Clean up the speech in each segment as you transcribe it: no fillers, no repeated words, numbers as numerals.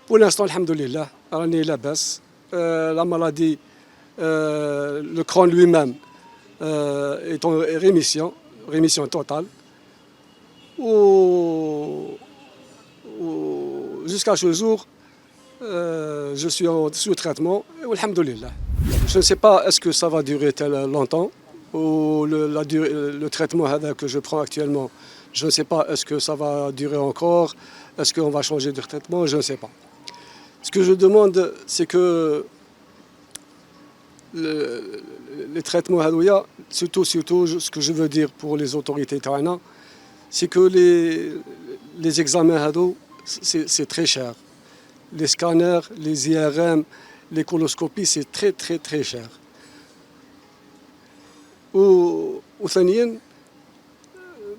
Pour l'instant, alhamdoulilah, راني لاباس. La maladie, le Crohn lui-même est en rémission totale. Jusqu'à ce jour, je suis sous traitement, et alhamdoulilah. Je ne sais pas est-ce que ça va durer longtemps, ou le traitement que je prends actuellement, je ne sais pas est-ce que ça va durer encore, est-ce qu'on va changer de traitement, je ne sais pas. Ce que je demande, c'est que les traitements hadouya, surtout ce que je veux dire pour les autorités taïna, c'est que les examens hadou, c'est très cher. Les scanners, les IRM, les coloscopies, c'est très cher. وثانيا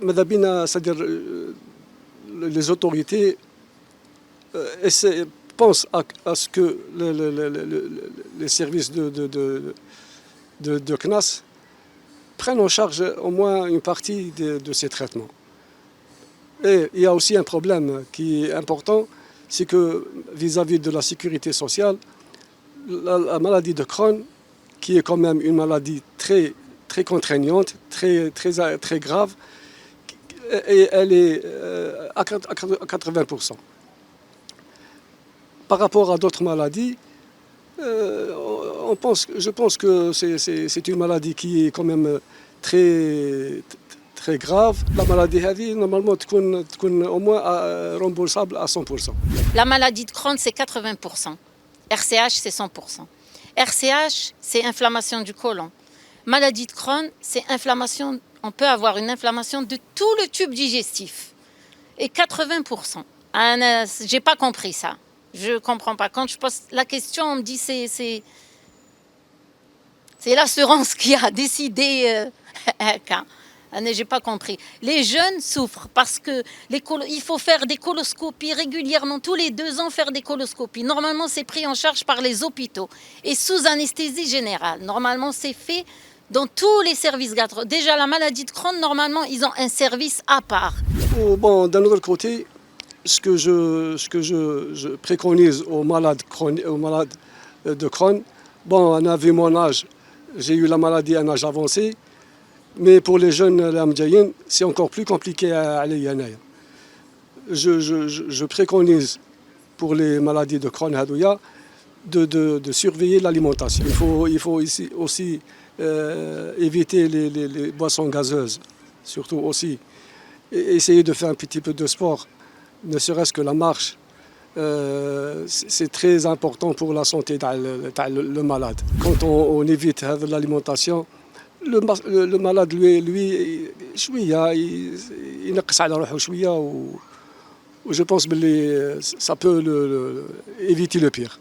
ماذا بينا c'est-à-dire les autorités pensent à ce que les services de CNAS prennent en charge au moins une partie de ces traitements. Et il y a aussi un problème qui est important, c'est que vis-à-vis de la sécurité sociale, la maladie de Crohn, qui est quand même une maladie très contraignante, très grave, et elle est à 80%. Par rapport à d'autres maladies, je pense que c'est une maladie qui est quand même très grave. La maladie هذه normalement تكون au moins remboursable à 100%. La maladie de Crohn, c'est 80%. RCH, c'est 100%. RCH, c'est inflammation du côlon. Maladie de Crohn, c'est inflammation. On peut avoir une inflammation de tout le tube digestif. Et 80%. J'ai pas compris ça. Je ne comprends pas. Quand je pose la question, on me dit c'est l'assurance qui a décidé. J'ai pas compris. Les jeunes souffrent parce que il faut faire des coloscopies régulièrement, tous les 2 ans faire des coloscopies. Normalement, c'est pris en charge par les hôpitaux et sous anesthésie générale. Normalement, c'est fait dans tous les services gastro. Déjà, la maladie de Crohn, normalement, ils ont un service à part. Bon, d'un autre côté, ce que je préconise aux malades de Crohn, bon, on a vu mon âge, j'ai eu la maladie à un âge avancé, mais pour les jeunes lamdjaïens, c'est encore plus compliqué à aller. Je préconise pour les maladies de Crohn hadouya de surveiller l'alimentation. Il faut ici aussi éviter les boissons gazeuses, surtout aussi. Et essayer de faire un petit peu de sport, ne serait-ce que la marche. C'est très important pour la santé le malade. Quand on évite l'alimentation, le malade lui شويه ينقص على روحه شويه, je pense que ça peut éviter le pire.